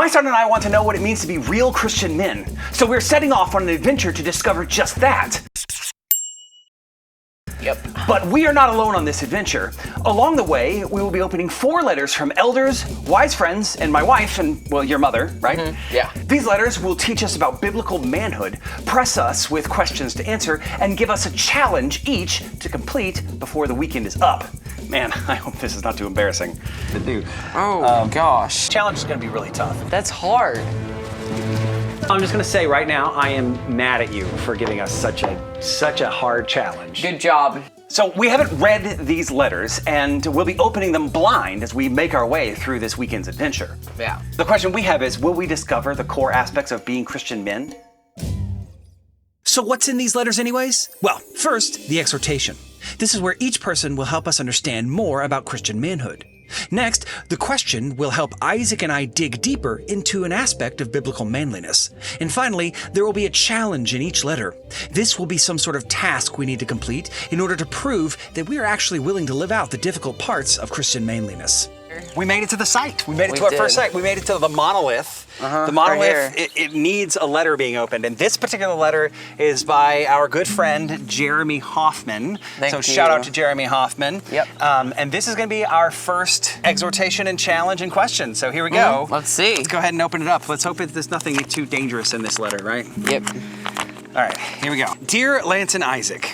My son and I want to know what it means to be real Christian men, so we're setting off on an adventure to discover just that. Yep. But we are not alone on this adventure. Along the way, we will be opening 4 letters from elders, wise friends, and my wife, and, well, your mother, right? Mm-hmm. Yeah. These letters will teach us about biblical manhood, press us with questions to answer, and give us a challenge each to complete before the weekend is up. Man, I hope this is not too embarrassing to do. Oh, gosh. Challenge is going to be really tough. That's hard. I'm just going to say right now, I am mad at you for giving us such a hard challenge. Good job. So we haven't read these letters, and we'll be opening them blind as we make our way through this weekend's adventure. Yeah. The question we have is, will we discover the core aspects of being Christian men? So what's in these letters anyways? Well, first, the exhortation. This is where each person will help us understand more about Christian manhood. Next, the question will help Isaac and I dig deeper into an aspect of biblical manliness. And finally, there will be a challenge in each letter. This will be some sort of task we need to complete in order to prove that we are actually willing to live out the difficult parts of Christian manliness. We made it to the site. We made it We to our did. first site. We made it to the monolith. The monolith, it needs a letter being opened. And this particular letter is by our good friend, Jeremy Hoffman. Thank so you. shout out to Jeremy Hoffman. Yep. And this is going to be our first exhortation and challenge and question. So here we go. Let's see. Let's go ahead and open it up. Let's hope that there's nothing too dangerous in this letter, right? Yep. All right, here we go. Dear Lance and Isaac,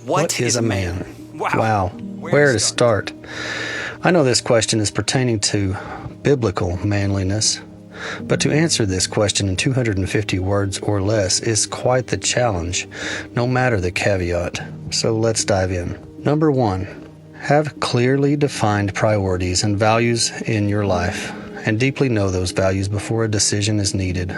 what is a man? Wow. Where to start? I know this question is pertaining to biblical manliness, but to answer this question in 250 words or less is quite the challenge, no matter the caveat. So let's dive in. Number 1, have clearly defined priorities and values in your life, and deeply know those values before a decision is needed.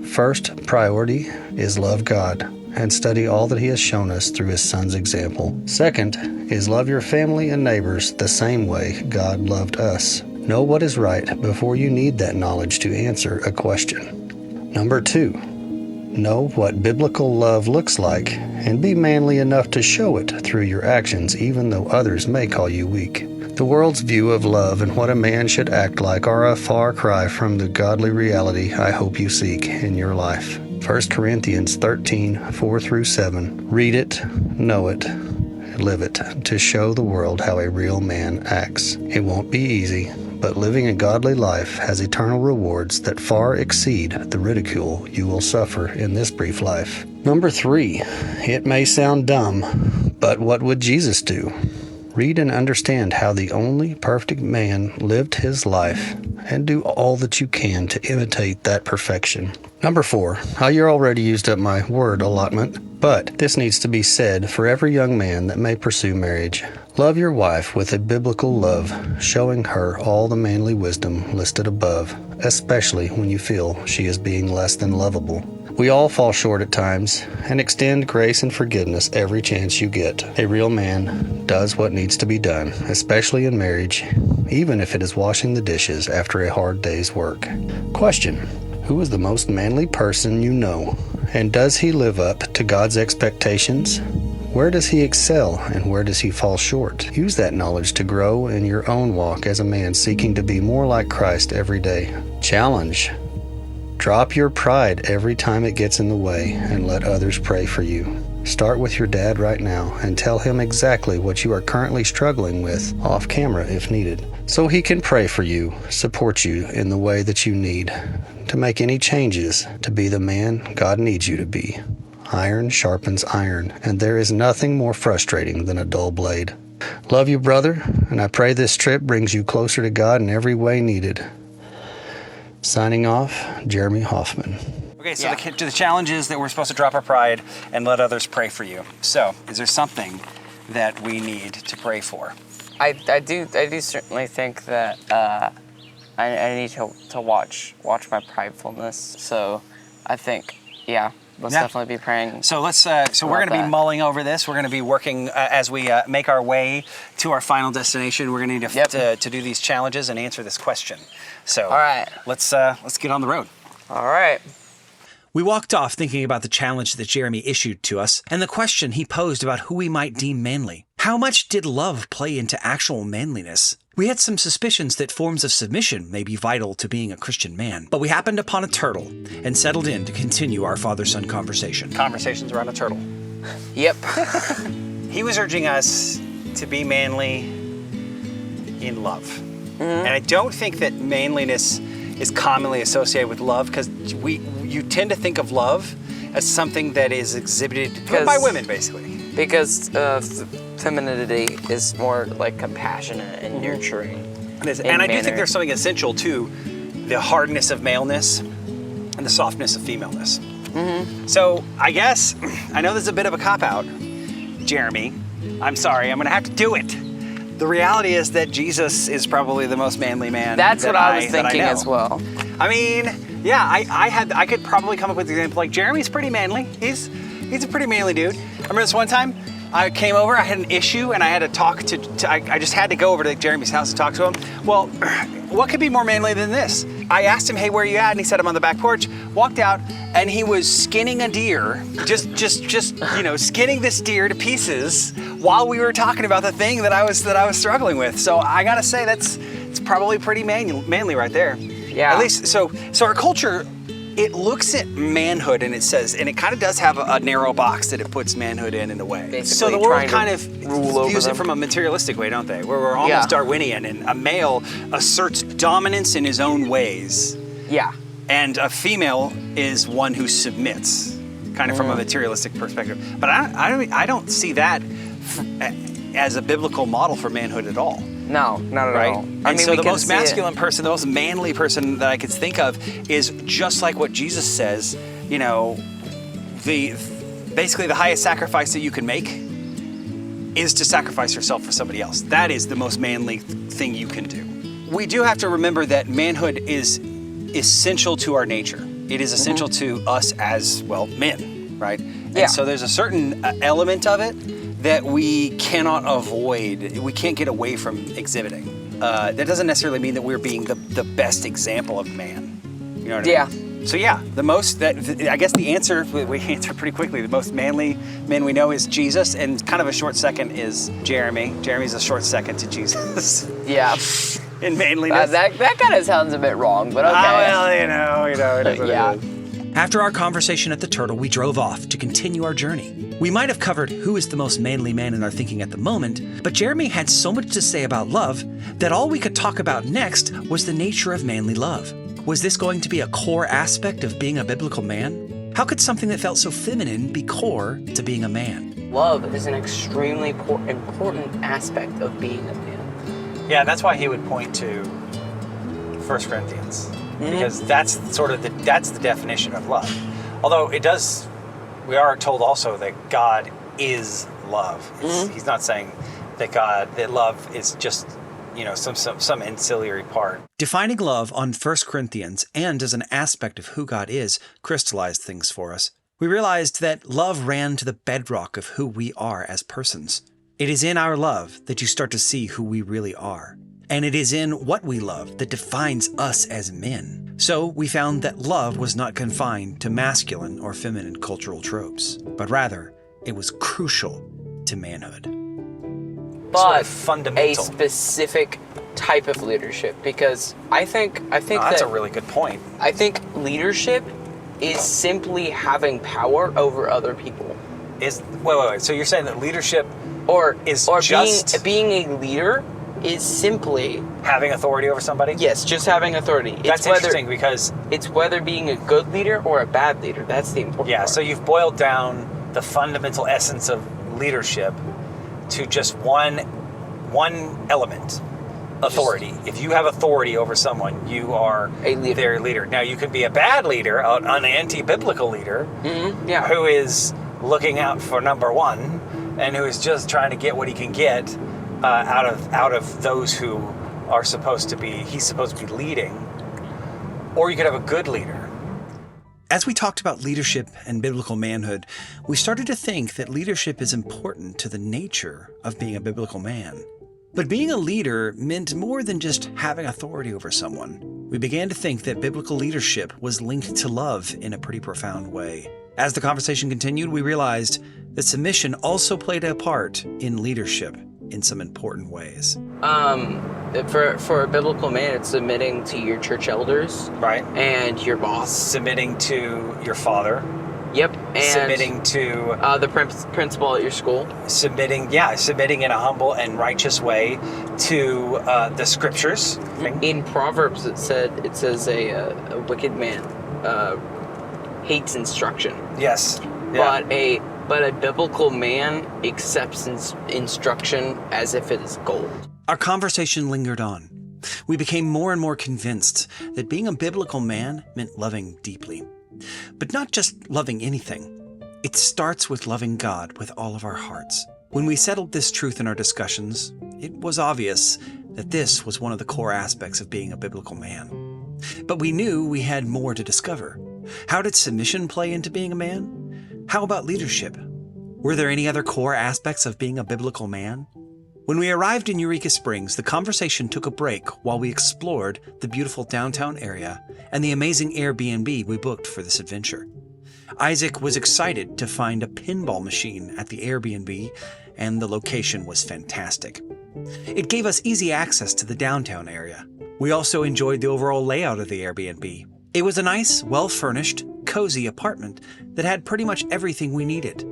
First priority is love God and study all that He has shown us through His Son's example. Second is love your family and neighbors the same way God loved us. Know what is right before you need that knowledge to answer a question. Number 2, know what biblical love looks like and be manly enough to show it through your actions even though others may call you weak. The world's view of love and what a man should act like are a far cry from the godly reality I hope you seek in your life. 1 Corinthians 13:4-7. Read it, know it, live it, to show the world how a real man acts. It won't be easy, but living a godly life has eternal rewards that far exceed the ridicule you will suffer in this brief life. Number 3, it may sound dumb, but what would Jesus do? Read and understand how the only perfect man lived his life, and do all that you can to imitate that perfection. Number 4, you're already used up my word allotment, but this needs to be said for every young man that may pursue marriage. Love your wife with a biblical love, showing her all the manly wisdom listed above, especially when you feel she is being less than lovable. We all fall short at times, and extend grace and forgiveness every chance you get. A real man does what needs to be done, especially in marriage, even if it is washing the dishes after a hard day's work. Question: who is the most manly person you know, and does he live up to God's expectations? Where does he excel, and where does he fall short? Use that knowledge to grow in your own walk as a man seeking to be more like Christ every day. Challenge: drop your pride every time it gets in the way and let others pray for you. Start with your dad right now and tell him exactly what you are currently struggling with off camera if needed, so he can pray for you, support you in the way that you need to make any changes to be the man God needs you to be. Iron sharpens iron, and there is nothing more frustrating than a dull blade. Love you, brother, and I pray this trip brings you closer to God in every way needed. Signing off, Jeremy Hoffman. Okay, so the challenge is that we're supposed to drop our pride and let others pray for you. So, is there something that we need to pray for? I do certainly think that I need to watch my pridefulness. So I think, let's definitely be praying. So let's. So we're going to be mulling over this. We're going to be working as we make our way to our final destination. We're going to need to do these challenges and answer this question. So all right, let's get on the road. All right. We walked off thinking about the challenge that Jeremy issued to us and the question he posed about who we might deem manly. How much did love play into actual manliness? We had some suspicions that forms of submission may be vital to being a Christian man, but we happened upon a turtle and settled in to continue our father-son conversation. Conversations around a turtle. Yep. He was urging us to be manly in love. And I don't think that manliness is commonly associated with love, because you tend to think of love as something that is exhibited by women, basically. Because femininity is more like compassionate and nurturing. And I do think there's something essential to the hardness of maleness and the softness of femaleness. So I guess, I know this is a bit of a cop-out, Jeremy. I'm sorry, I'm gonna have to do it. The reality is that Jesus is probably the most manly man. That's what I was thinking as well. I mean, yeah, I could probably come up with an example. Like, Jeremy's pretty manly. He's a pretty manly dude. I remember this one time I came over, I had an issue, and I had to talk I just had to go over to Jeremy's house to talk to him. Well, what could be more manly than this? I asked him, hey, where are you at? And he said, I'm on the back porch. Walked out, and he was skinning a deer, just skinning this deer to pieces while we were talking about the thing that I was struggling with. So I gotta say, it's probably pretty manly right there. Yeah. At least, so our culture, it looks at manhood and it says, and it kind of does have a narrow box that it puts manhood in a way. Basically so the world kind of views it them. from a materialistic way, don't they? Where we're almost Darwinian, and a male asserts dominance in his own ways. Yeah. And a female is one who submits, kind of from a materialistic perspective. But I don't see that as a biblical model for manhood at all. No, not at all. And so the most masculine person, the most manly person that I could think of is just like what Jesus says, basically the highest sacrifice that you can make is to sacrifice yourself for somebody else. That is the most manly thing you can do. We do have to remember that manhood is essential to our nature. It is essential to us as, well, men, right? Yeah. And so there's a certain element of it that we cannot avoid, we can't get away from exhibiting. That doesn't necessarily mean that we're being the best example of man. You know what I mean? So yeah, I guess the answer, we answer pretty quickly, the most manly man we know is Jesus, and kind of a short second is Jeremy. Jeremy's a short second to Jesus. Yeah. In manliness. That kind of sounds a bit wrong, but okay. Well, it is what Yeah. it is. After our conversation at the Turtle, we drove off to continue our journey. We might have covered who is the most manly man in our thinking at the moment, but Jeremy had so much to say about love that all we could talk about next was the nature of manly love. Was this going to be a core aspect of being a biblical man? How could something that felt so feminine be core to being a man? Love is an extremely important aspect of being a man. Yeah, that's why he would point to 1 Corinthians, because that's the definition of love. Although we are told also that God is love. He's not saying that love is just, some ancillary part. Defining love on 1 Corinthians and as an aspect of who God is crystallized things for us. We realized that love ran to the bedrock of who we are as persons. It is in our love that you start to see who we really are. And it is in what we love that defines us as men. So we found that love was not confined to masculine or feminine cultural tropes, but rather it was crucial to manhood. But sort of fundamental. A specific type of leadership, because I think that's a really good point. I think leadership is simply having power over other people. Wait. So you're saying that leadership is just being a leader is simply having authority over somebody? Yes, just having authority. That's interesting because it's whether being a good leader or a bad leader. That's the important part. So you've boiled down the fundamental essence of leadership to just one element. Authority. If you have authority over someone, you are their leader. Now, you could be a bad leader, an anti-biblical leader, who is looking out for number one and who is just trying to get what he can get out of those who are he's supposed to be leading. Or you could have a good leader. As we talked about leadership and biblical manhood, we started to think that leadership is important to the nature of being a biblical man. But being a leader meant more than just having authority over someone. We began to think that biblical leadership was linked to love in a pretty profound way. As the conversation continued, we realized that submission also played a part in leadership. in some important ways. For a biblical man, it's submitting to your church elders, Right. and your boss. Submitting to your father. Yep, and Submitting to the principal at your school. submitting in a humble and righteous way to the scriptures. In Proverbs, it says a wicked man hates instruction, Yes. but a biblical man accepts instruction as if it is gold. Our conversation lingered on. We became more and more convinced that being a biblical man meant loving deeply. But not just loving anything. It starts with loving God with all of our hearts. When we settled this truth in our discussions, it was obvious that this was one of the core aspects of being a biblical man. But we knew we had more to discover. How did submission play into being a man? How about leadership? Were there any other core aspects of being a biblical man? When we arrived in Eureka Springs, the conversation took a break while we explored the beautiful downtown area and the amazing Airbnb we booked for this adventure. Isaac was excited to find a pinball machine at the Airbnb, and the location was fantastic. It gave us easy access to the downtown area. We also enjoyed the overall layout of the Airbnb. It was a nice, well-furnished, cozy apartment that had pretty much everything we needed.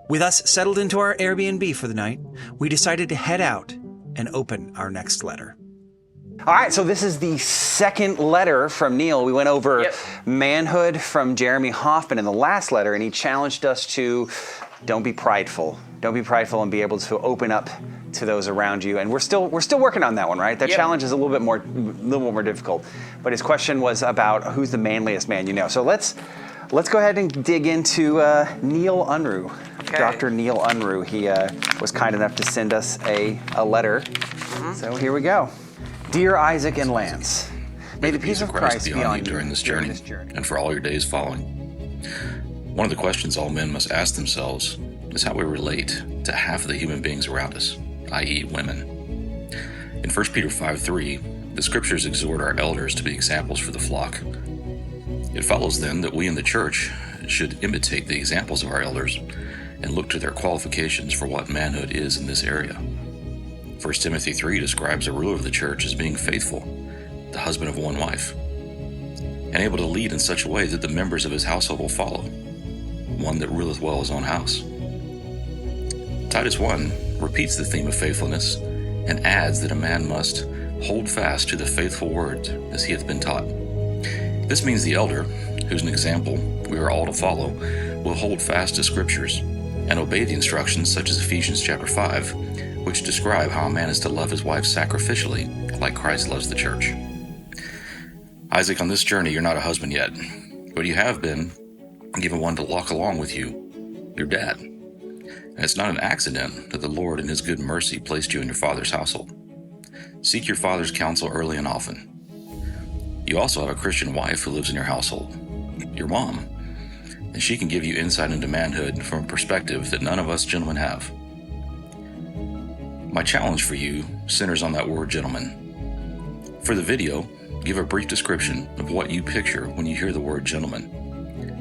With us settled into our Airbnb for the night, we decided to head out and open our next letter. All right, so this is the second letter from Neil. We went over manhood from Jeremy Hoffman in the last letter, and he challenged us to don't be prideful. Don't be prideful and be able to open up to those around you. And we're still working on that one, right? That challenge is a little bit more difficult. But his question was about who's the manliest man you know. So let's go ahead and dig into Neil Unruh. Okay. Dr. Neil Unruh. He was kind enough to send us a letter. So here we go. Dear Isaac and Lance, may the peace of Christ be on you during this journey and for all your days following. One of the questions all men must ask themselves is how we relate to half of the human beings around us, i.e. women. In 1 Peter 5:3, the scriptures exhort our elders to be examples for the flock. It follows then that we in the church should imitate the examples of our elders and look to their qualifications for what manhood is in this area. 1 Timothy 3 describes a ruler of the church as being faithful, the husband of one wife, and able to lead in such a way that the members of his household will follow, one that ruleth well his own house. Titus 1 repeats the theme of faithfulness and adds that a man must hold fast to the faithful word as he hath been taught. This means the elder, who's an example we are all to follow, will hold fast to scriptures and obey the instructions such as Ephesians chapter 5, which describe how a man is to love his wife sacrificially, like Christ loves the church. Isaac, on this journey, you're not a husband yet, but you have been given one to walk along with you, your dad. And it's not an accident that the Lord in his good mercy placed you in your father's household. Seek your father's counsel early and often. You also have a Christian wife who lives in your household, your mom, and she can give you insight into manhood from a perspective that none of us gentlemen have. My challenge for you centers on that word gentleman. For the video, give a brief description of what you picture when you hear the word gentleman,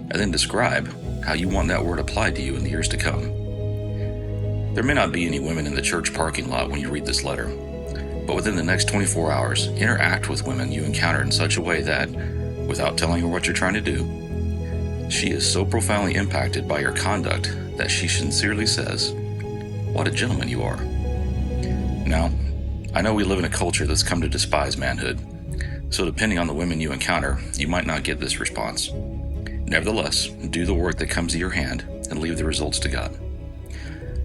and then describe how you want that word applied to you in the years to come. There may not be any women in the church parking lot when you read this letter, but within the next 24 hours, interact with women you encounter in such a way that, without telling her what you're trying to do, she is so profoundly impacted by your conduct that she sincerely says, "What a gentleman you are." Now, I know we live in a culture that's come to despise manhood, so depending on the women you encounter, you might not get this response. Nevertheless, do the work that comes to your hand and leave the results to God.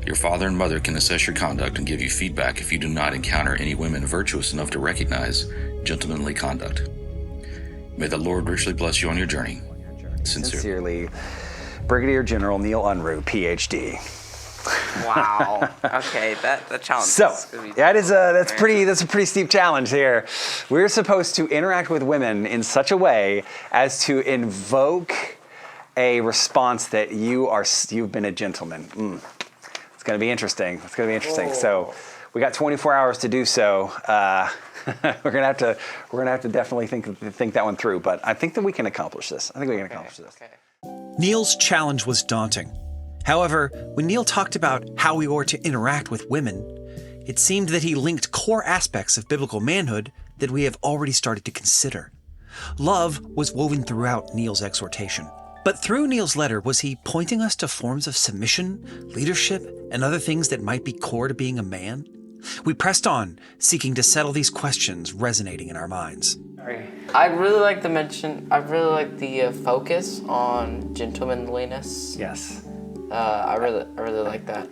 Your father and mother can assess your conduct and give you feedback if you do not encounter any women virtuous enough to recognize gentlemanly conduct. May the Lord richly bless you on your journey. Sincerely, Brigadier General Neil Unruh, PhD. Wow. Okay, that challenge. So is gonna be that's a pretty steep challenge here. We're supposed to interact with women in such a way as to invoke a response that you've been a gentleman. It's It's going to be interesting. It's going to be interesting. So we got 24 hours to do so. We're gonna have to definitely think that one through. But I think that we can accomplish this. Okay. Neil's challenge was daunting. However, when Neil talked about how we were to interact with women, it seemed that he linked core aspects of biblical manhood that we have already started to consider. Love was woven throughout Neil's exhortation. But through Neil's letter, was he pointing us to forms of submission, leadership, and other things that might be core to being a man? We pressed on, seeking to settle these questions resonating in our minds. I'd really like to mention, I really like the focus on gentlemanliness. Yes. I really like that.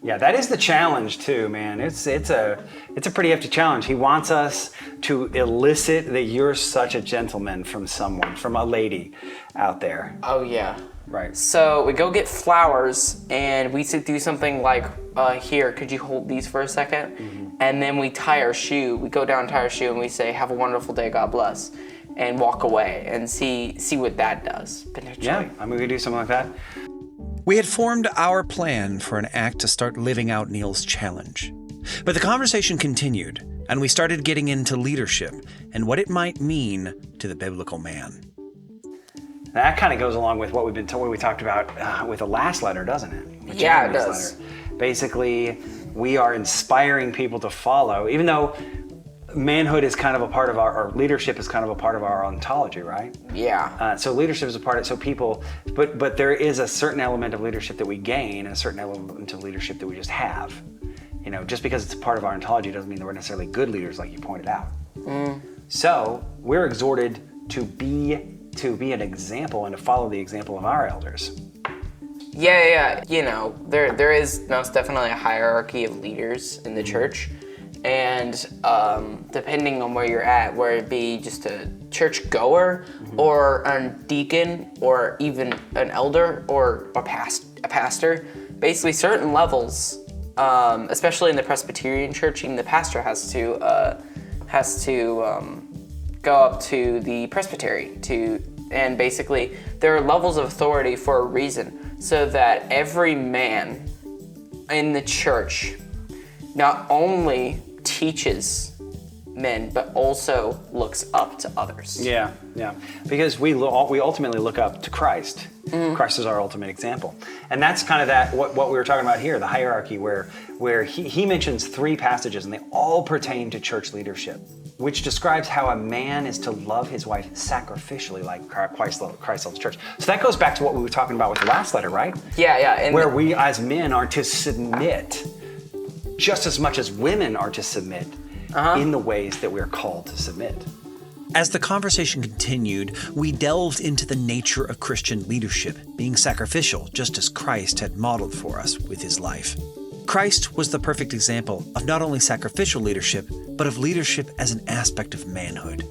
Yeah, that is the challenge too, man. It's a pretty hefty challenge. He wants us to elicit that you're such a gentleman from someone, from a lady out there. Oh yeah. Right. So we go get flowers and we do something like, here, could you hold these for a second? Mm-hmm. And then we tie our shoe. We go down and tie our shoe and we say, have a wonderful day, God bless, and walk away and see what that does potentially. Yeah, I mean, we could do something like that. We had formed our plan for an act to start living out Neil's challenge. But the conversation continued, and we started getting into leadership and what it might mean to the biblical man. That kind of goes along with what we talked about with the last letter, doesn't it? Yeah, it does. Basically, we are inspiring people to follow, even though manhood is kind of a part of or leadership is kind of a part of our ontology, right? Yeah. So leadership is a part of, so people, but there is a certain element of leadership that we gain, and a certain element of leadership that we just have. You know, just because it's a part of our ontology doesn't mean that we're necessarily good leaders, like you pointed out. So we're exhorted to be an example and to follow the example of our elders. Yeah. You know, there is most definitely a hierarchy of leaders in the church. And depending on where you're at, where it be just a church goer or a deacon or even an elder or a pastor, basically certain levels, especially in the Presbyterian church, even the pastor has to go up to the presbytery and basically there are levels of authority for a reason, so that every man in the church not only teaches men, but also looks up to others. Yeah. Because we ultimately look up to Christ. Mm-hmm. Christ is our ultimate example. And that's kind of what we were talking about here, the hierarchy, where he mentions 3 passages, and they all pertain to church leadership, which describes how a man is to love his wife sacrificially, like Christ loves the church. So that goes back to what we were talking about with the last letter, right? Yeah. And where we as men are to submit just as much as women are to submit in the ways that we're called to submit. As the conversation continued, we delved into the nature of Christian leadership, being sacrificial just as Christ had modeled for us with his life. Christ was the perfect example of not only sacrificial leadership, but of leadership as an aspect of manhood.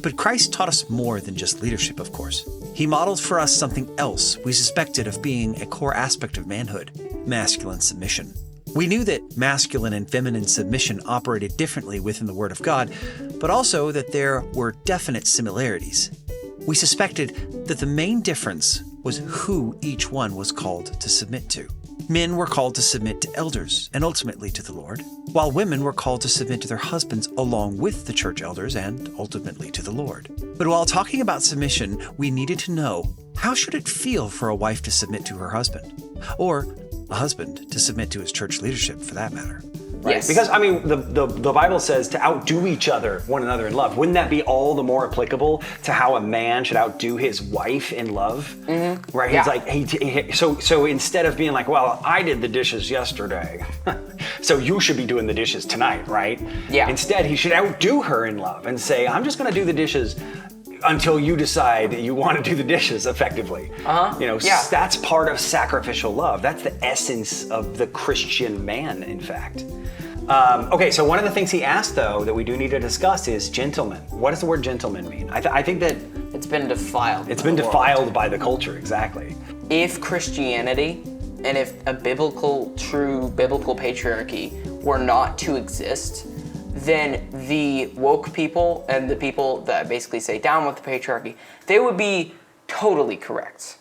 But Christ taught us more than just leadership, of course. He modeled for us something else we suspected of being a core aspect of manhood: masculine submission. We knew that masculine and feminine submission operated differently within the Word of God, but also that there were definite similarities. We suspected that the main difference was who each one was called to submit to. Men were called to submit to elders and ultimately to the Lord, while women were called to submit to their husbands along with the church elders and ultimately to the Lord. But while talking about submission, we needed to know, how should it feel for a wife to submit to her husband? Or a husband to submit to his church leadership, for that matter. Right? Yes. Because, I mean, the Bible says to outdo one another in love. Wouldn't that be all the more applicable to how a man should outdo his wife in love? Mm-hmm. Right? Yeah. He's like, so instead of being like, well, I did the dishes yesterday, so you should be doing the dishes tonight, right? Yeah. Instead, he should outdo her in love and say, I'm just going to do the dishes until you decide you want to do the dishes effectively. That's part of sacrificial love. That's the essence of the Christian man, in fact. Okay, so one of the things he asked, though, that we do need to discuss is gentleman. What does the word gentleman mean? I think that it's been defiled. It's been defiled by the culture, exactly. If Christianity and if a true biblical patriarchy were not to exist, then the woke people and the people that basically say down with the patriarchy, they would be totally correct.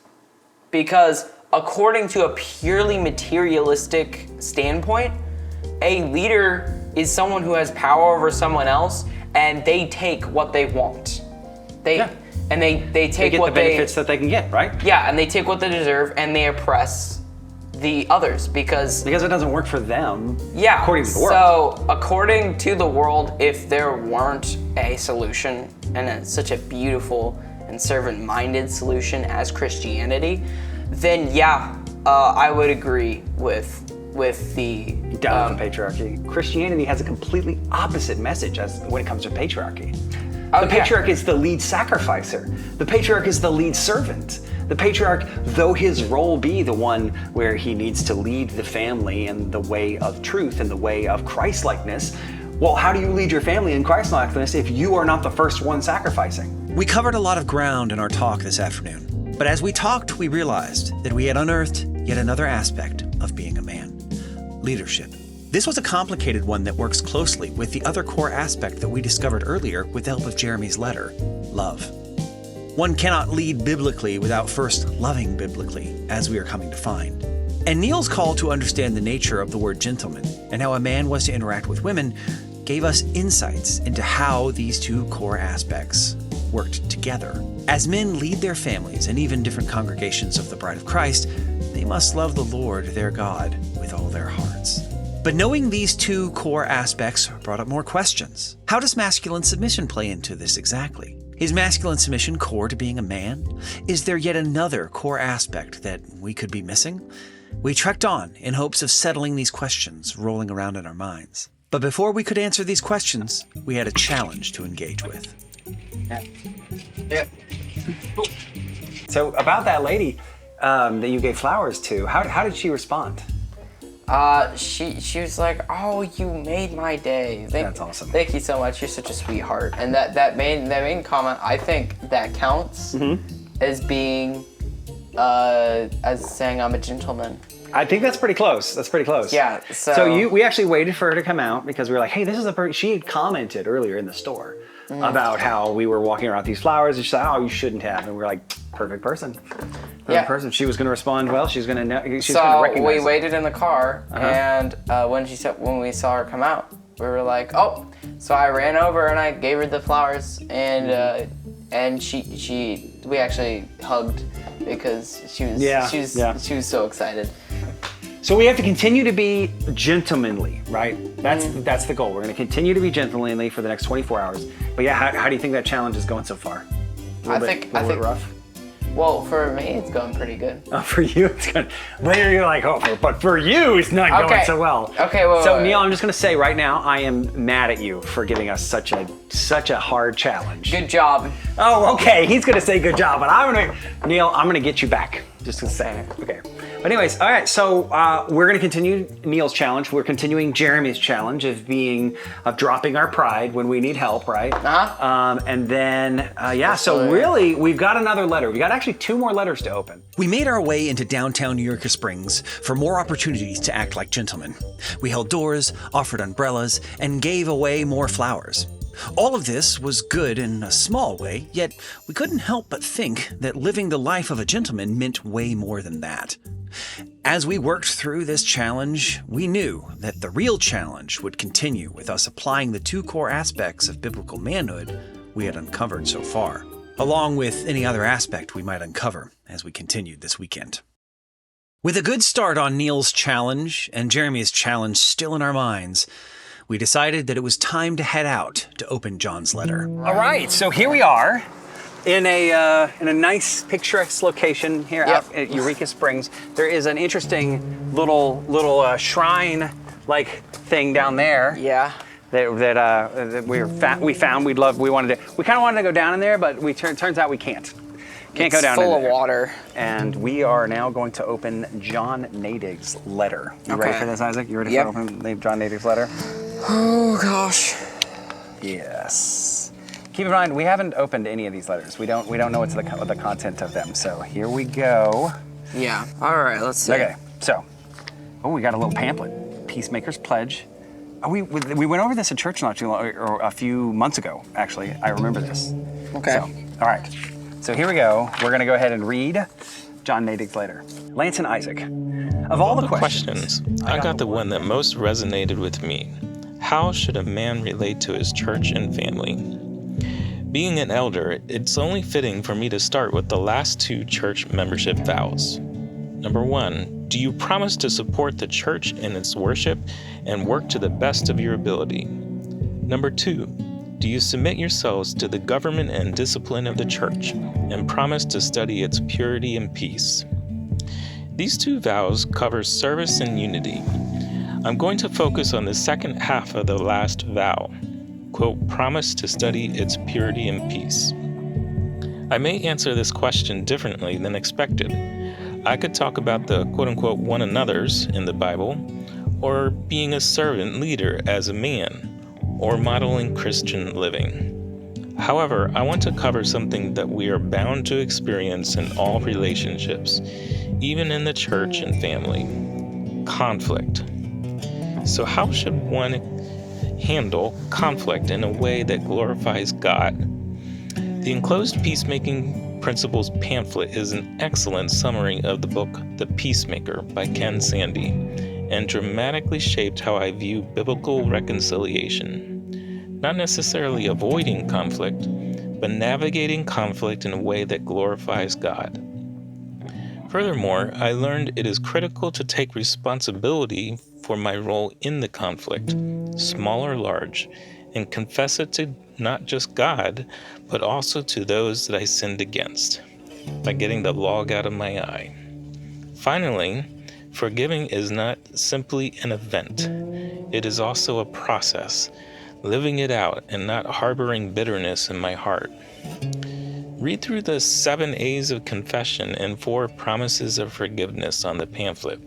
Because according to a purely materialistic standpoint, a leader is someone who has power over someone else, and they take what they want. They take They get what the benefits that they can get, right? yeah, and they take what they deserve, and they oppress the others because Because it doesn't work for them. yeah. According to the world. So according to the world, if there weren't a solution and such a beautiful and servant-minded solution as Christianity, then yeah, I would agree with the Down with the patriarchy. Christianity has a completely opposite message as when it comes to patriarchy. Oh, The yeah. patriarch is the lead sacrificer. The patriarch is the lead servant. The patriarch, though his role be the one where he needs to lead the family in the way of truth and the way of Christ-likeness, well, how do you lead your family in Christ-likeness if you are not the first one sacrificing? We covered a lot of ground in our talk this afternoon, but as we talked, we realized that we had unearthed yet another aspect of being a man: leadership. This was a complicated one that works closely with the other core aspect that we discovered earlier with the help of Jeremy's letter: love. One cannot lead biblically without first loving biblically, as we are coming to find. And Neil's call to understand the nature of the word gentleman and how a man was to interact with women gave us insights into how these two core aspects worked together. As men lead their families and even different congregations of the Bride of Christ, they must love the Lord their God with all their hearts. But knowing these two core aspects brought up more questions. How does masculine submission play into this exactly? Is masculine submission core to being a man? Is there yet another core aspect that we could be missing? We trekked on in hopes of settling these questions rolling around in our minds. But before we could answer these questions, we had a challenge to engage with. yeah. So about that lady that you gave flowers to, how did she respond? She was like, "Oh, you made my day. That's awesome. Thank you so much. You're such a sweetheart." And that main comment, I think that counts as being as saying I'm a gentleman. I think that's pretty close. That's pretty close. Yeah, so- we actually waited for her to come out because we were like, hey, this is a person. She had commented earlier in the store about how we were walking around with these flowers, and she said, oh, you shouldn't have. And we were like, perfect person. Yeah. Person. She was going to respond well. She's going to know. She's going So to recognize. we it. waited in the car, and when we saw her come out, we were like, "Oh!" So I ran over and I gave her the flowers, and we actually hugged because she was so excited. So we have to continue to be gentlemanly, right? That's the goal. We're going to continue to be gentlemanly for the next 24 hours. But yeah, how do you think that challenge is going so far? A little bit rough. Well, for me, it's going pretty good. Oh, for you, it's good. Later, you're like, oh, but for you, it's not going so well. Okay, well. So Neil, I'm just going to say right now, I am mad at you for giving us such a hard challenge. Good job. Oh, okay. He's going to say good job, but Neil, I'm going to get you back. Just to say. Okay. But anyways, all right. So we're going to continue Neil's challenge. We're continuing Jeremy's challenge of dropping our pride when we need help, right? And then, so really, we've got another letter. We got actually 2 more letters to open. We made our way into downtown New York Springs for more opportunities to act like gentlemen. We held doors, offered umbrellas, and gave away more flowers. All of this was good in a small way, yet we couldn't help but think that living the life of a gentleman meant way more than that. As we worked through this challenge, we knew that the real challenge would continue with us applying the 2 core aspects of biblical manhood we had uncovered so far, along with any other aspect we might uncover as we continued this weekend. With a good start on Neil's challenge and Jeremy's challenge still in our minds, we decided that it was time to head out to open John's letter. All right. So here we are in a nice picturesque location here out at Eureka Springs. There is an interesting little shrine-like thing down there. Yeah. That we found. We kind of wanted to go down in there, but turns out we can't. Can't go down in there. It's full of water. And we are now going to open John Nadig's letter. You ready for this, Isaac? You ready to open John Nadig's letter? Oh gosh. Yes. Keep in mind, we haven't opened any of these letters. We don't know what's the content of them. So here we go. Yeah. All right. Let's see. Okay. So, we got a little pamphlet. Peacemaker's Pledge. We went over this at church not too long, or a few months ago. Actually, I remember this. Okay. So, all right. So here we go. We're going to go ahead and read John Nadig's letter. Lance and Isaac, of all the questions, I got the one that most resonated with me. How should a man relate to his church and family? Being an elder, it's only fitting for me to start with the last two church membership vows. Number 1, do you promise to support the church in its worship and work to the best of your ability? Number 2, do you submit yourselves to the government and discipline of the church and promise to study its purity and peace? These two vows cover service and unity. I'm going to focus on the second half of the last vow, quote, promise to study its purity and peace. I may answer this question differently than expected. I could talk about the quote-unquote one another's in the Bible, or being a servant leader as a man, or modeling Christian living. However, I want to cover something that we are bound to experience in all relationships, even in the church and family: conflict. So how should one handle conflict in a way that glorifies God? The enclosed Peacemaking Principles pamphlet is an excellent summary of the book The Peacemaker by Ken Sande, and dramatically shaped how I view biblical reconciliation. Not necessarily avoiding conflict, but navigating conflict in a way that glorifies God. Furthermore, I learned it is critical to take responsibility for my role in the conflict, small or large, and confess it to not just God, but also to those that I sinned against, by getting the log out of my eye. Finally, forgiving is not simply an event. It is also a process, living it out and not harboring bitterness in my heart. Read through the 7 A's of confession and 4 promises of forgiveness on the pamphlet.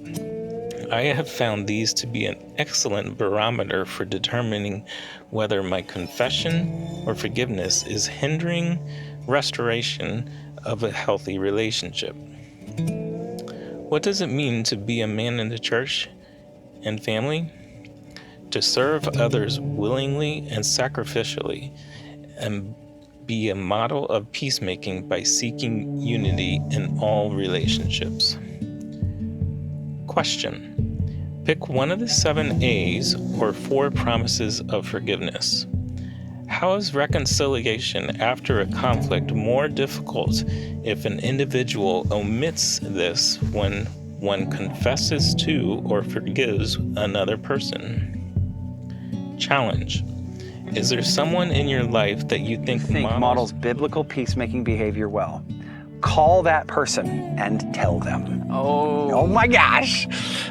I have found these to be an excellent barometer for determining whether my confession or forgiveness is hindering restoration of a healthy relationship. What does it mean to be a man in the church and family? To serve others willingly and sacrificially, and be a model of peacemaking by seeking unity in all relationships. Question. Pick one of the 7 A's or 4 promises of forgiveness. How is reconciliation after a conflict more difficult if an individual omits this when one confesses to or forgives another person? Challenge. Is there someone in your life that you think models biblical peacemaking behavior well? Call that person and tell them. Oh my gosh.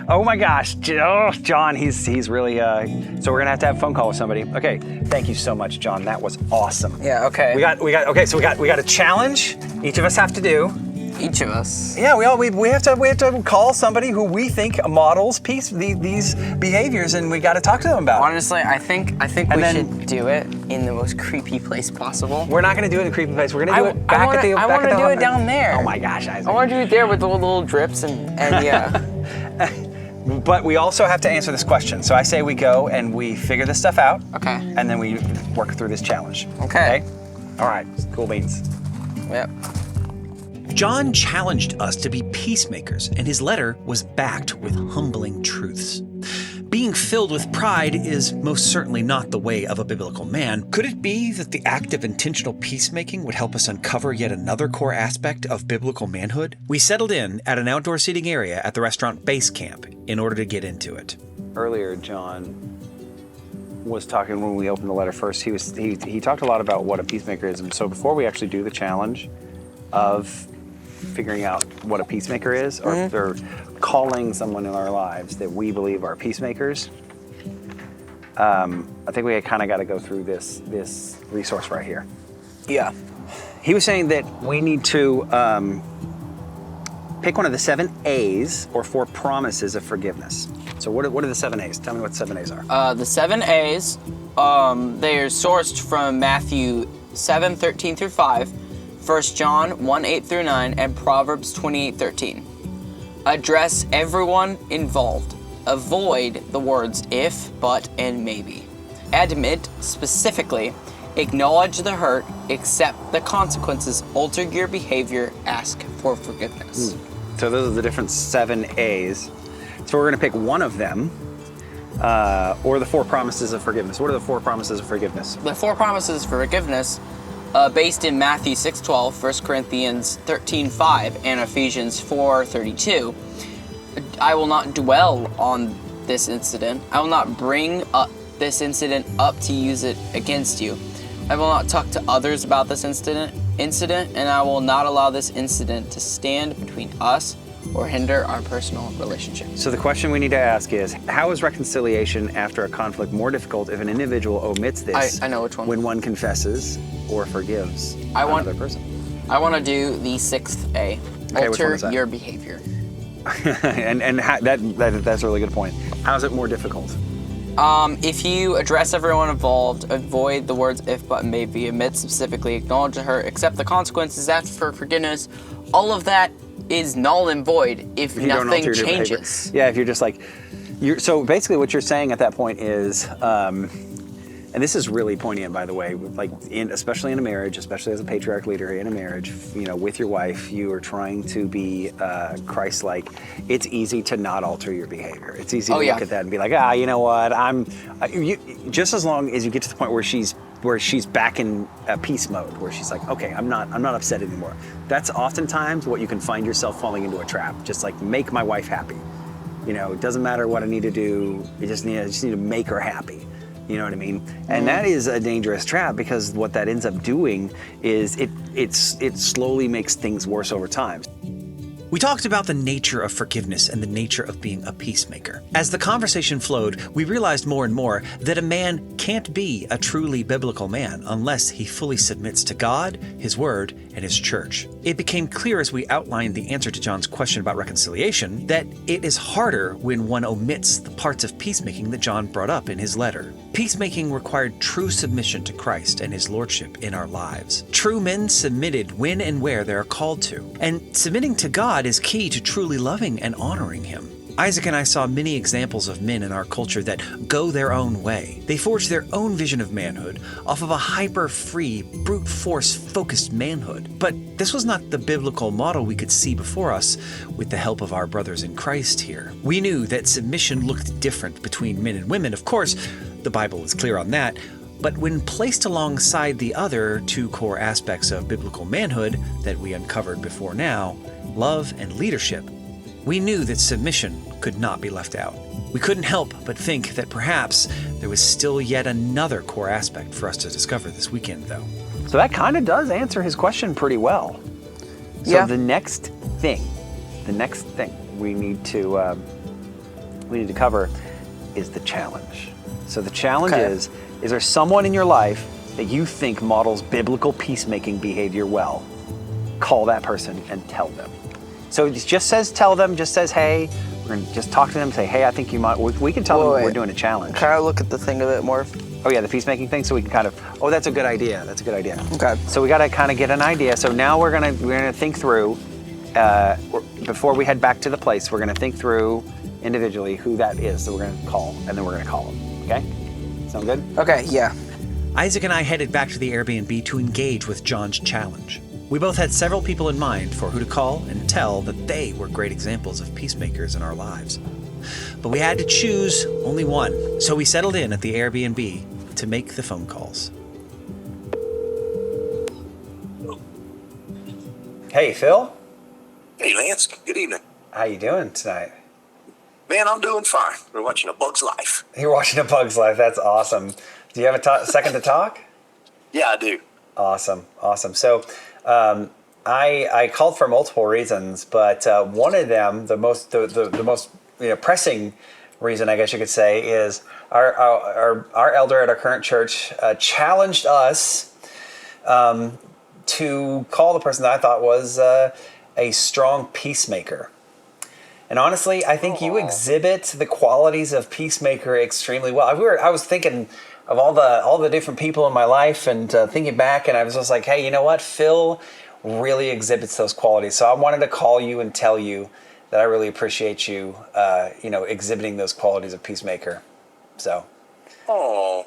Oh my gosh. Oh, John, he's really, so we're gonna have to have a phone call with somebody. Okay, thank you so much, John. That was awesome. Yeah, okay. We got a challenge each of us have to do. Each of us. Yeah, we have to call somebody who we think models these behaviors, and we got to talk to them about it. Honestly, I think we should do it in the most creepy place possible. We're not going to do it in a creepy place. We're going to do it back at the. I want to do it down there. Oh my gosh, Isaac. I want to do it there with the little drips and yeah. But we also have to answer this question. So I say we go and we figure this stuff out. Okay. And then we work through this challenge. Okay. All right. Cool beans. Yep. John challenged us to be peacemakers, and his letter was backed with humbling truths. Being filled with pride is most certainly not the way of a biblical man. Could it be that the act of intentional peacemaking would help us uncover yet another core aspect of biblical manhood? We settled in at an outdoor seating area at the restaurant Base Camp in order to get into it. Earlier, John was talking when we opened the letter first. He talked a lot about what a peacemaker is, and so before we actually do the challenge of figuring out what a peacemaker is, or calling someone in our lives that we believe are peacemakers, I think we kind of got to go through this resource right here. Yeah. He was saying that we need to pick one of the 7 A's or 4 promises of forgiveness. So what are the 7 A's? Tell me what 7 A's are. The 7 A's, they are sourced from Matthew 7:13 through 5, 1 John 1:8 through 9, and Proverbs 28:13. Address everyone involved. Avoid the words if, but, and maybe. Admit specifically. Acknowledge the hurt. Accept the consequences. Alter your behavior. Ask for forgiveness. So those are the different 7 A's. So we're going to pick one of them, or the 4 promises of forgiveness. What are the 4 promises of forgiveness? The 4 promises for forgiveness, based in Matthew 6:12, 1 Corinthians 13:5, and Ephesians 4:32. I will not dwell on this incident. I will not bring up this incident up to use it against you. I will not talk to others about this incident, and I will not allow this incident to stand between us or hinder our personal relationship. So the question we need to ask is, how is reconciliation after a conflict more difficult if an individual omits this I know which one. when one confesses or forgives another person? I want to do the 6th A. Okay, which one Alter is that? your behavior. and that's a really good point. How is it more difficult? If you address everyone involved, avoid the words if, but, maybe, omit specifically, acknowledge her, accept the consequences, ask for forgiveness, all of that is null and void if You don't nothing alter your behavior. changes. Yeah, if you're just like, so basically what you're saying at that point is, and this is really poignant, by the way, like especially in a marriage, especially as a patriarch leader in a marriage, with your wife, you are trying to be Christ-like. It's easy to not alter your behavior. It's easy to look at that and be like, you know what? Just as long as you get to the point where she's back in peace mode, where she's like, okay, I'm not upset anymore. That's oftentimes what you can find yourself falling into a trap. Just like, make my wife happy. It doesn't matter what I need to do. I just need to make her happy. You know what I mean? And that is a dangerous trap, because what that ends up doing is it slowly makes things worse over time. We talked about the nature of forgiveness and the nature of being a peacemaker. As the conversation flowed, we realized more and more that a man can't be a truly biblical man unless he fully submits to God, His Word, and His church. It became clear as we outlined the answer to John's question about reconciliation that it is harder when one omits the parts of peacemaking that John brought up in his letter. Peacemaking required true submission to Christ and His Lordship in our lives. True men submitted when and where they are called to. And submitting to God is key to truly loving and honoring Him. Isaac and I saw many examples of men in our culture that go their own way. They forge their own vision of manhood off of a hyper-free, brute force-focused manhood. But this was not the biblical model we could see before us with the help of our brothers in Christ here. We knew that submission looked different between men and women. Of course, the Bible is clear on that. But when placed alongside the other 2 core aspects of biblical manhood that we uncovered before now, love and leadership, we knew that submission could not be left out. We couldn't help but think that perhaps there was still yet another core aspect for us to discover this weekend, though. So that kind of does answer his question pretty well. So the next thing we need to cover is the challenge. So the challenge is there someone in your life that you think models biblical peacemaking behavior well? Call that person and tell them. So it just says tell them, just says, hey, we're gonna just talk to them, say, hey, I think you might, we can tell them we're doing a challenge. Can I look at the thing a bit more? Oh yeah, the peacemaking thing, so we can kind of, that's a good idea, Okay. So we gotta kind of get an idea. So now we're gonna think through, before we head back to the place, we're gonna think through individually who that is that we're gonna call, and then we're gonna call them, okay? Sound good? Okay, yeah. Isaac and I headed back to the Airbnb to engage with John's challenge. We both had several people in mind for who to call and tell that they were great examples of peacemakers in our lives. But we had to choose only one, so we settled in at the Airbnb to make the phone calls. Hey, Phil. Hey, Lance. Good evening. How you doing tonight? Man, I'm doing fine. We're watching A Bug's Life. You're watching A Bug's Life. That's awesome. Do you have a second to talk? Yeah, I do. Awesome. So, I called for multiple reasons, but one of them, the most pressing reason, I guess you could say, is our elder at our current church challenged us to call the person that I thought was a strong peacemaker. And honestly, I think you exhibit the qualities of peacemaker extremely well. I was thinking of all the different people in my life and thinking back, and I was just like, hey, you know what? Phil really exhibits those qualities. So I wanted to call you and tell you that I really appreciate you, exhibiting those qualities of peacemaker. So. Oh,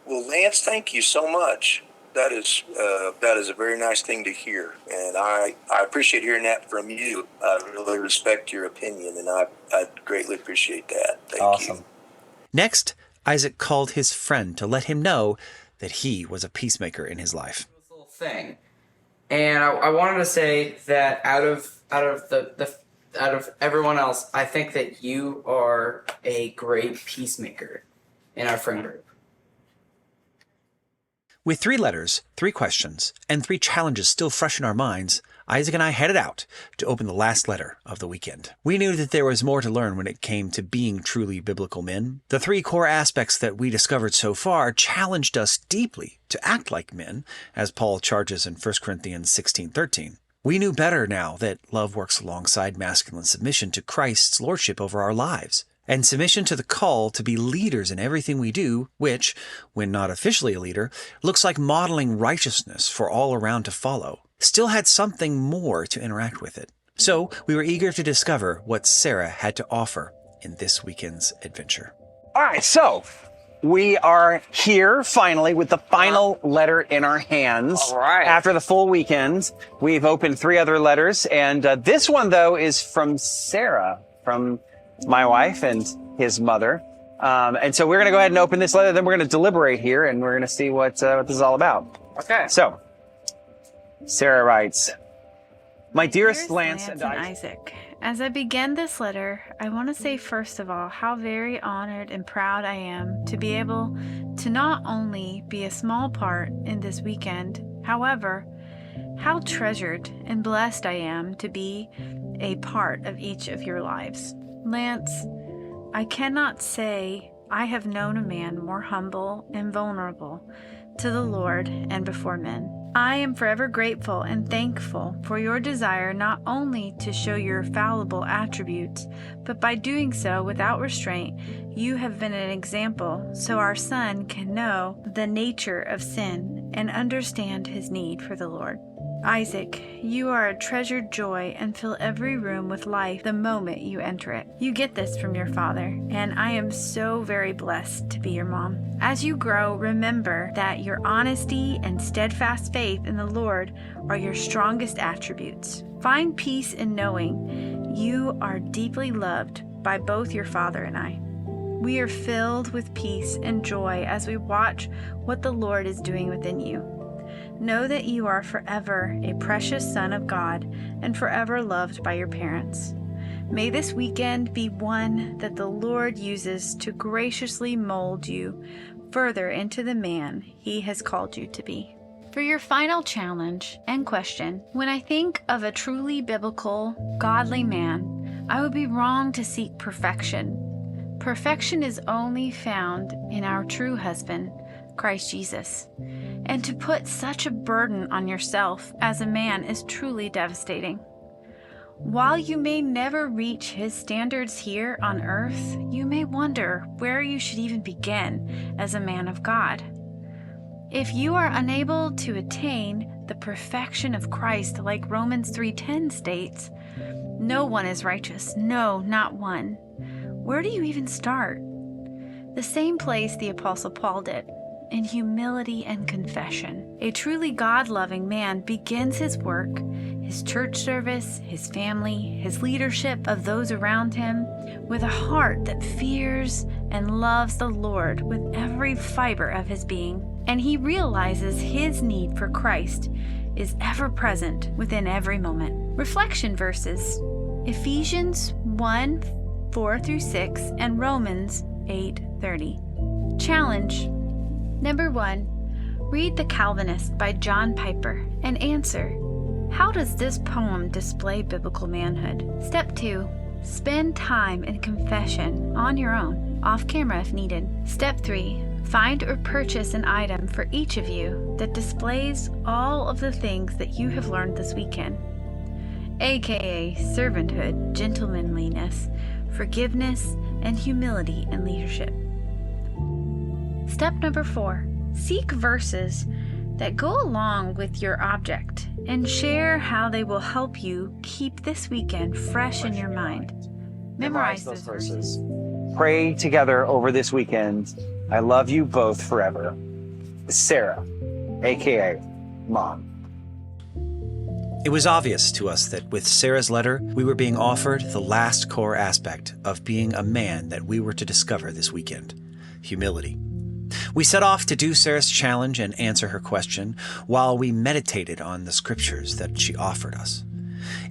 well, Lance, thank you so much. that is a very nice thing to hear, and I appreciate hearing that from you. I really respect your opinion, and I greatly appreciate that. Thank you. Next, Isaac called his friend to let him know that he was a peacemaker in his life. This little thing, and I wanted to say that out of everyone else, I think that you are a great peacemaker in our friend group. With 3 letters, 3 questions, and 3 challenges still fresh in our minds, Isaac and I headed out to open the last letter of the weekend. We knew that there was more to learn when it came to being truly biblical men. The 3 core aspects that we discovered so far challenged us deeply to act like men, as Paul charges in 1 Corinthians 16:13. We knew better now that love works alongside masculine submission to Christ's lordship over our lives, and submission to the call to be leaders in everything we do, which, when not officially a leader, looks like modeling righteousness for all around to follow, still had something more to interact with it. So we were eager to discover what Sarah had to offer in this weekend's adventure. All right, so we are here finally with the final letter in our hands. All right. After the full weekend, we've opened 3 other letters, and this one, though, is from Sarah, from my wife and his mother. And so we're going to go ahead and open this letter, then we're going to deliberate here, and we're going to see what this is all about. Okay. So, Sarah writes, My dearest Lance and Isaac, as I begin this letter, I want to say first of all how very honored and proud I am to be able to not only be a small part in this weekend, however, how treasured and blessed I am to be a part of each of your lives. Lance, I cannot say I have known a man more humble and vulnerable to the Lord and before men. I am forever grateful and thankful for your desire not only to show your fallible attributes, but by doing so without restraint, you have been an example so our son can know the nature of sin and understand his need for the Lord. Isaac, you are a treasured joy and fill every room with life the moment you enter it. You get this from your father, and I am so very blessed to be your mom. As you grow, remember that your honesty and steadfast faith in the Lord are your strongest attributes. Find peace in knowing you are deeply loved by both your father and I. We are filled with peace and joy as we watch what the Lord is doing within you. Know that you are forever a precious son of God and forever loved by your parents. May this weekend be one that the Lord uses to graciously mold you further into the man He has called you to be. For your final challenge and question, when I think of a truly biblical, godly man, I would be wrong to seek perfection. Perfection is only found in our true husband, Christ Jesus. And to put such a burden on yourself as a man is truly devastating. While you may never reach his standards here on earth, you may wonder where you should even begin as a man of God. If you are unable to attain the perfection of Christ, like Romans 3:10 states, no one is righteous, no, not one. Where do you even start? The same place the Apostle Paul did, in humility and confession. A truly God-loving man begins his work, his church service, his family, his leadership of those around him, with a heart that fears and loves the Lord with every fiber of his being. And he realizes his need for Christ is ever present within every moment. Reflection verses: Ephesians 1:4-6 and Romans 8:30. Challenge. Number 1, read The Calvinist by John Piper and answer, how does this poem display biblical manhood? Step 2, spend time in confession on your own, off camera if needed. Step 3, find or purchase an item for each of you that displays all of the things that you have learned this weekend, aka servanthood, gentlemanliness, forgiveness, and humility in leadership. Step number 4, seek verses that go along with your object and share how they will help you keep this weekend fresh in your mind. Memorize those verses. Pray together over this weekend. I love you both forever. Sarah. aka Mom. It was obvious to us that with Sarah's letter, we were being offered the last core aspect of being a man that we were to discover this weekend: humility. We set off to do Sarah's challenge and answer her question while we meditated on the scriptures that she offered us.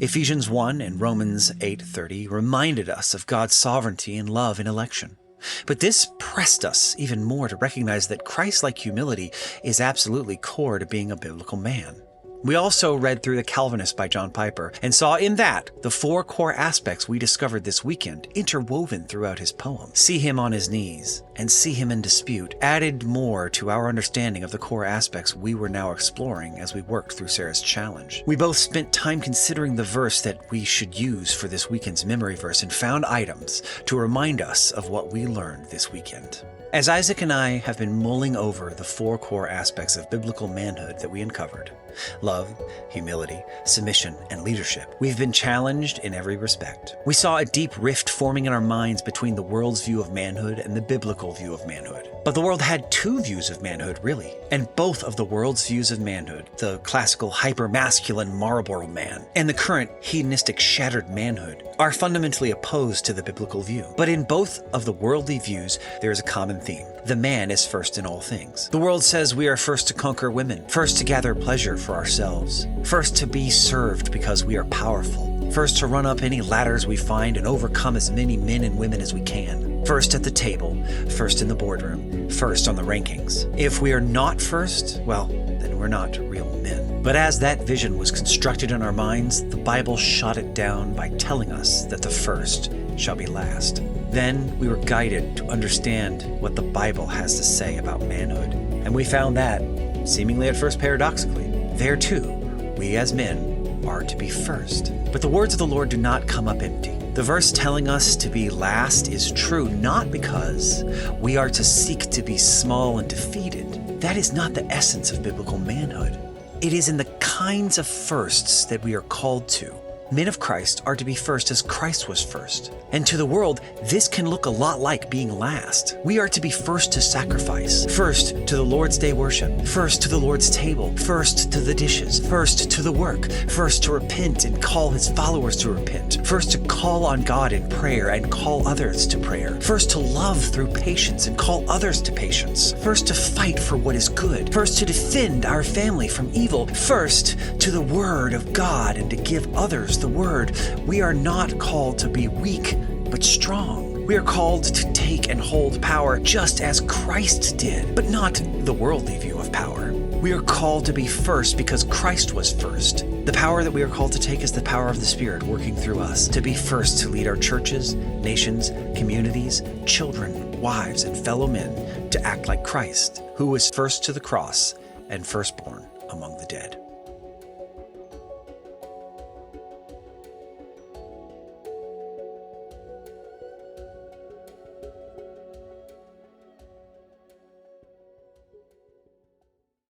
Ephesians 1 and Romans 8:30 reminded us of God's sovereignty and love in election. But this pressed us even more to recognize that Christ-like humility is absolutely core to being a biblical man. We also read through The Calvinist by John Piper and saw in that the 4 core aspects we discovered this weekend interwoven throughout his poem. See him on his knees and see him in dispute added more to our understanding of the core aspects we were now exploring as we worked through Sarah's challenge. We both spent time considering the verse that we should use for this weekend's memory verse and found items to remind us of what we learned this weekend. As Isaac and I have been mulling over the 4 core aspects of biblical manhood that we uncovered, love, humility, submission, and leadership, we've been challenged in every respect. We saw a deep rift forming in our minds between the world's view of manhood and the biblical view of manhood. But the world had 2 views of manhood, really, and both of the world's views of manhood, the classical hyper-masculine Marlboro man and the current hedonistic shattered manhood, are fundamentally opposed to the biblical view. But in both of the worldly views, there is a common theme. The man is first in all things. The world says we are first to conquer women, first to gather pleasure for ourselves, first to be served because we are powerful, first to run up any ladders we find and overcome as many men and women as we can, first at the table, first in the boardroom, first on the rankings. If we are not first, well, then we're not real men. But as that vision was constructed in our minds, the Bible shot it down by telling us that the first shall be last. Then we were guided to understand what the Bible has to say about manhood. And we found that, seemingly at first paradoxically, there too, we as men are to be first. But the words of the Lord do not come up empty. The verse telling us to be last is true not because we are to seek to be small and defeated. That is not the essence of biblical manhood. It is in the kinds of firsts that we are called to. Men of Christ are to be first as Christ was first. And to the world, this can look a lot like being last. We are to be first to sacrifice, first to the Lord's Day worship, first to the Lord's table, first to the dishes, first to the work, first to repent and call his followers to repent, first to call on God in prayer and call others to prayer, first to love through patience and call others to patience, first to fight for what is good, first to defend our family from evil, first to the word of God and to give others the word. We are not called to be weak, but strong. We are called to take and hold power just as Christ did, but not the worldly view of power. We are called to be first because Christ was first. The power that we are called to take is the power of the Spirit working through us, to be first to lead our churches, nations, communities, children, wives, and fellow men to act like Christ, who was first to the cross and firstborn among the dead.